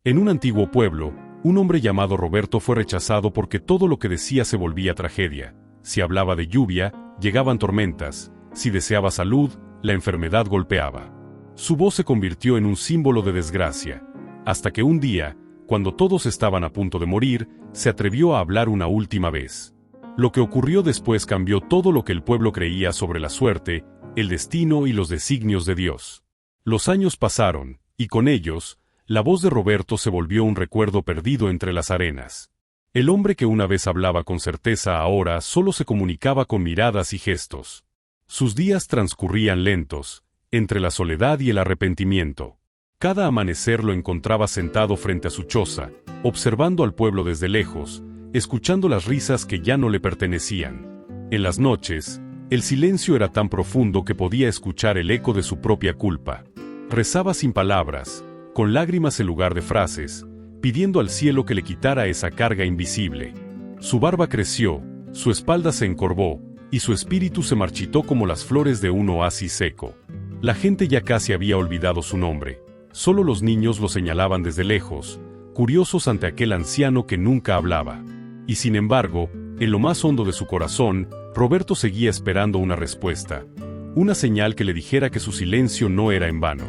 En un antiguo pueblo, un hombre llamado Roberto fue rechazado porque todo lo que decía se volvía tragedia. Si hablaba de lluvia, llegaban tormentas. Si deseaba salud, la enfermedad golpeaba. Su voz se convirtió en un símbolo de desgracia, hasta que un día, cuando todos estaban a punto de morir, se atrevió a hablar una última vez. Lo que ocurrió después cambió todo lo que el pueblo creía sobre la suerte, el destino y los designios de Dios. Los años pasaron, y con ellos, la voz de Roberto se volvió un recuerdo perdido entre las arenas. El hombre que una vez hablaba con certeza ahora solo se comunicaba con miradas y gestos. Sus días transcurrían lentos, entre la soledad y el arrepentimiento. Cada amanecer lo encontraba sentado frente a su choza, observando al pueblo desde lejos, escuchando las risas que ya no le pertenecían. En las noches, el silencio era tan profundo que podía escuchar el eco de su propia culpa. Rezaba sin palabras, con lágrimas en lugar de frases, pidiendo al cielo que le quitara esa carga invisible. Su barba creció, su espalda se encorvó, y su espíritu se marchitó como las flores de un oasis seco. La gente ya casi había olvidado su nombre. Solo los niños lo señalaban desde lejos, curiosos ante aquel anciano que nunca hablaba. Y sin embargo, en lo más hondo de su corazón, Roberto seguía esperando una respuesta, una señal que le dijera que su silencio no era en vano.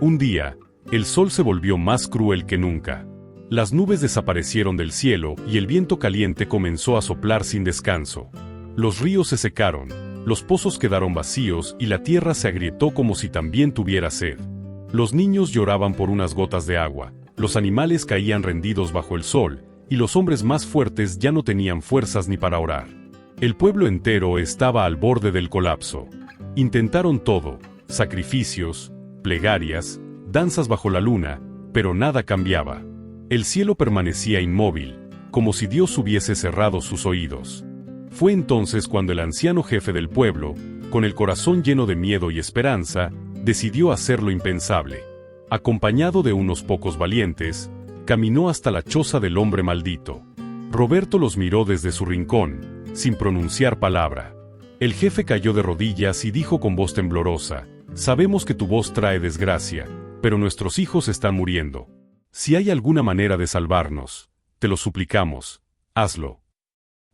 Un día, el sol se volvió más cruel que nunca. Las nubes desaparecieron del cielo y el viento caliente comenzó a soplar sin descanso. Los ríos se secaron, los pozos quedaron vacíos y la tierra se agrietó como si también tuviera sed. Los niños lloraban por unas gotas de agua, los animales caían rendidos bajo el sol, y los hombres más fuertes ya no tenían fuerzas ni para orar. El pueblo entero estaba al borde del colapso. Intentaron todo, sacrificios, plegarias, danzas bajo la luna, pero nada cambiaba. El cielo permanecía inmóvil, como si Dios hubiese cerrado sus oídos. Fue entonces cuando el anciano jefe del pueblo, con el corazón lleno de miedo y esperanza, decidió hacer lo impensable. Acompañado de unos pocos valientes, caminó hasta la choza del hombre maldito. Roberto los miró desde su rincón, sin pronunciar palabra. El jefe cayó de rodillas y dijo con voz temblorosa: «Sabemos que tu voz trae desgracia, pero nuestros hijos están muriendo. Si hay alguna manera de salvarnos, te lo suplicamos, hazlo».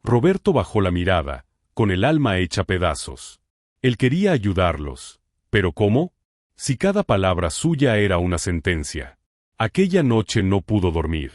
Roberto bajó la mirada, con el alma hecha pedazos. Él quería ayudarlos. ¿Pero cómo? Si cada palabra suya era una sentencia. Aquella noche no pudo dormir.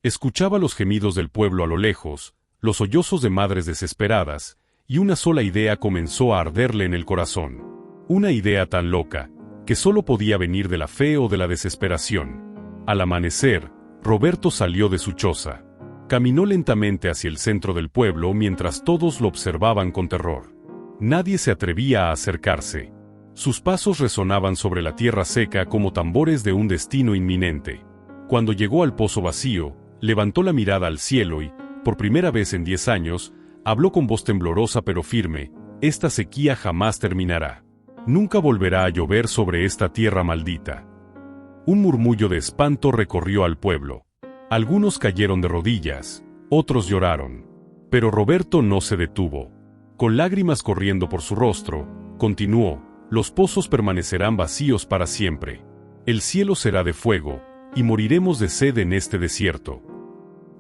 Escuchaba los gemidos del pueblo a lo lejos, los sollozos de madres desesperadas, y una sola idea comenzó a arderle en el corazón. Una idea tan loca, que solo podía venir de la fe o de la desesperación. Al amanecer, Roberto salió de su choza. Caminó lentamente hacia el centro del pueblo mientras todos lo observaban con terror. Nadie se atrevía a acercarse. Sus pasos resonaban sobre la tierra seca como tambores de un destino inminente. Cuando llegó al pozo vacío, levantó la mirada al cielo y, por primera vez en 10 años, habló con voz temblorosa pero firme: «Esta sequía jamás terminará. Nunca volverá a llover sobre esta tierra maldita». Un murmullo de espanto recorrió al pueblo. Algunos cayeron de rodillas, otros lloraron. Pero Roberto no se detuvo. Con lágrimas corriendo por su rostro, continuó: «Los pozos permanecerán vacíos para siempre. El cielo será de fuego, y moriremos de sed en este desierto».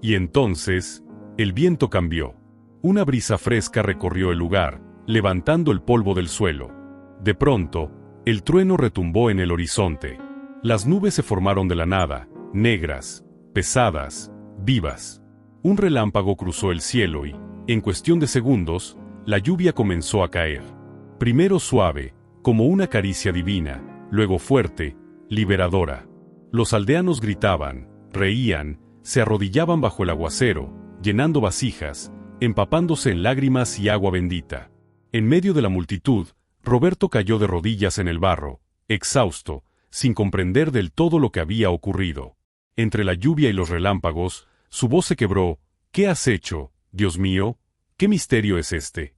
Y entonces, el viento cambió. Una brisa fresca recorrió el lugar, levantando el polvo del suelo. De pronto, el trueno retumbó en el horizonte. Las nubes se formaron de la nada, negras, pesadas, vivas. Un relámpago cruzó el cielo y, en cuestión de segundos, la lluvia comenzó a caer. Primero suave, como una caricia divina, luego fuerte, liberadora. Los aldeanos gritaban, reían, se arrodillaban bajo el aguacero, llenando vasijas, empapándose en lágrimas y agua bendita. En medio de la multitud, Roberto cayó de rodillas en el barro, exhausto, sin comprender del todo lo que había ocurrido. Entre la lluvia y los relámpagos, su voz se quebró: «¿Qué has hecho, Dios mío? ¿Qué misterio es este?».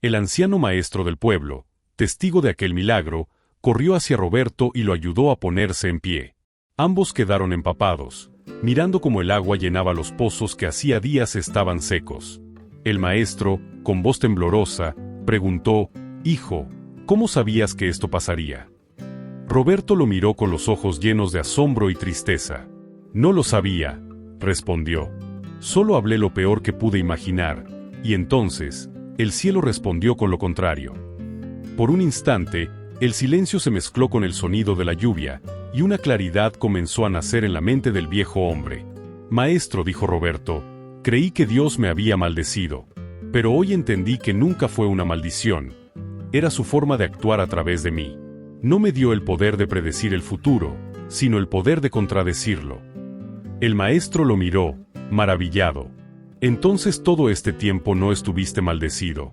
El anciano maestro del pueblo, testigo de aquel milagro, corrió hacia Roberto y lo ayudó a ponerse en pie. Ambos quedaron empapados, mirando cómo el agua llenaba los pozos que hacía días estaban secos. El maestro, con voz temblorosa, preguntó: «Hijo, ¿cómo sabías que esto pasaría?». Roberto lo miró con los ojos llenos de asombro y tristeza. No lo sabía, respondió. Solo hablé lo peor que pude imaginar, y entonces, el cielo respondió con lo contrario. Por un instante, el silencio se mezcló con el sonido de la lluvia, y una claridad comenzó a nacer en la mente del viejo hombre. Maestro, dijo Roberto, creí que Dios me había maldecido, pero hoy entendí que nunca fue una maldición. Era su forma de actuar a través de mí. No me dio el poder de predecir el futuro, sino el poder de contradecirlo. El maestro lo miró, maravillado. Entonces todo este tiempo no estuviste maldecido.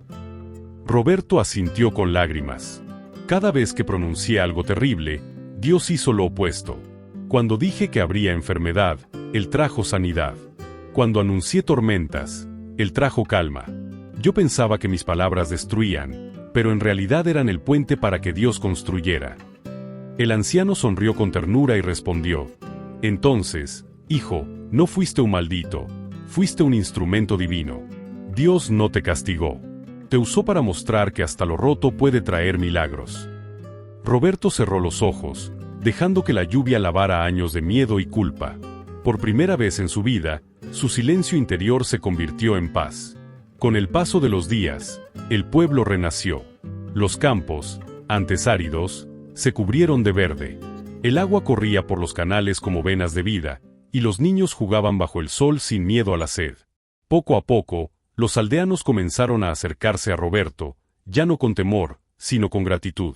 Roberto asintió con lágrimas. Cada vez que pronuncié algo terrible, Dios hizo lo opuesto. Cuando dije que habría enfermedad, Él trajo sanidad. Cuando anuncié tormentas, Él trajo calma. Yo pensaba que mis palabras destruían, pero en realidad eran el puente para que Dios construyera. El anciano sonrió con ternura y respondió: entonces, hijo, no fuiste un maldito, fuiste un instrumento divino. Dios no te castigó. Te usó para mostrar que hasta lo roto puede traer milagros. Roberto cerró los ojos, dejando que la lluvia lavara años de miedo y culpa. Por primera vez en su vida, su silencio interior se convirtió en paz. Con el paso de los días, el pueblo renació. Los campos, antes áridos, se cubrieron de verde. El agua corría por los canales como venas de vida, y los niños jugaban bajo el sol sin miedo a la sed. Poco a poco, los aldeanos comenzaron a acercarse a Roberto, ya no con temor, sino con gratitud.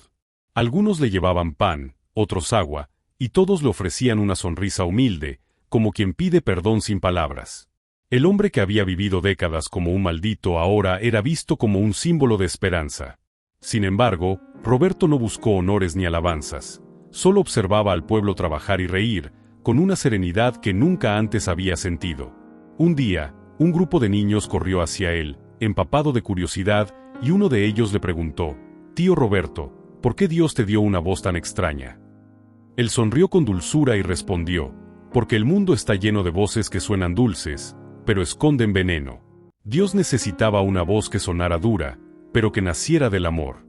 Algunos le llevaban pan, otros agua, y todos le ofrecían una sonrisa humilde, como quien pide perdón sin palabras. El hombre que había vivido décadas como un maldito ahora era visto como un símbolo de esperanza. Sin embargo, Roberto no buscó honores ni alabanzas, solo observaba al pueblo trabajar y reír, con una serenidad que nunca antes había sentido. Un día, un grupo de niños corrió hacia él, empapado de curiosidad, y uno de ellos le preguntó: «Tío Roberto, ¿por qué Dios te dio una voz tan extraña?». Él sonrió con dulzura y respondió: «Porque el mundo está lleno de voces que suenan dulces, pero esconden veneno. Dios necesitaba una voz que sonara dura, pero que naciera del amor».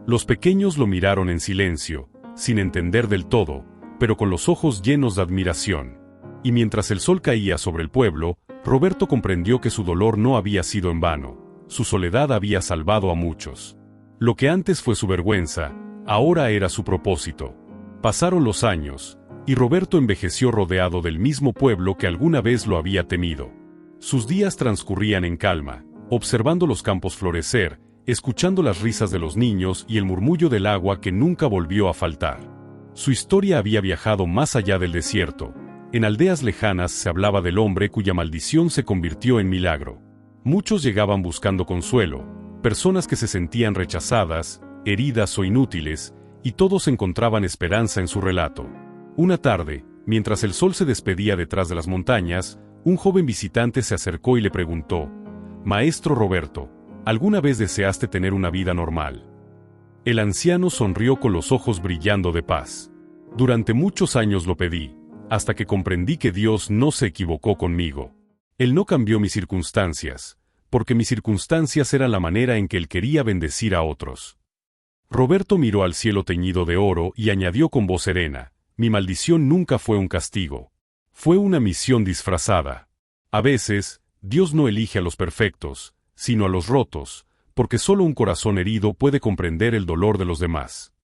Los pequeños lo miraron en silencio, sin entender del todo, pero con los ojos llenos de admiración. Y mientras el sol caía sobre el pueblo, Roberto comprendió que su dolor no había sido en vano, su soledad había salvado a muchos. Lo que antes fue su vergüenza, ahora era su propósito. Pasaron los años, y Roberto envejeció rodeado del mismo pueblo que alguna vez lo había temido. Sus días transcurrían en calma, observando los campos florecer, escuchando las risas de los niños y el murmullo del agua que nunca volvió a faltar. Su historia había viajado más allá del desierto. En aldeas lejanas se hablaba del hombre cuya maldición se convirtió en milagro. Muchos llegaban buscando consuelo, personas que se sentían rechazadas, heridas o inútiles, y todos encontraban esperanza en su relato. Una tarde, mientras el sol se despedía detrás de las montañas, un joven visitante se acercó y le preguntó: «Maestro Roberto, ¿alguna vez deseaste tener una vida normal?». El anciano sonrió con los ojos brillando de paz. «Durante muchos años lo pedí, hasta que comprendí que Dios no se equivocó conmigo. Él no cambió mis circunstancias, porque mis circunstancias eran la manera en que Él quería bendecir a otros». Roberto miró al cielo teñido de oro y añadió con voz serena: «Mi maldición nunca fue un castigo. Fue una misión disfrazada. A veces, Dios no elige a los perfectos, sino a los rotos, porque solo un corazón herido puede comprender el dolor de los demás».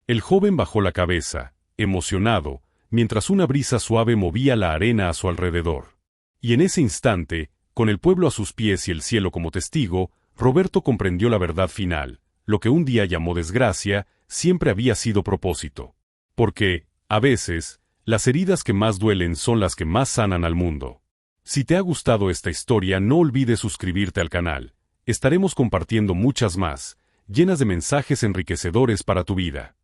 El joven bajó la cabeza, emocionado, mientras una brisa suave movía la arena a su alrededor. Y en ese instante, con el pueblo a sus pies y el cielo como testigo, Roberto comprendió la verdad final: lo que un día llamó desgracia, siempre había sido propósito. Porque, a veces, las heridas que más duelen son las que más sanan al mundo. Si te ha gustado esta historia, no olvides suscribirte al canal. Estaremos compartiendo muchas más, llenas de mensajes enriquecedores para tu vida.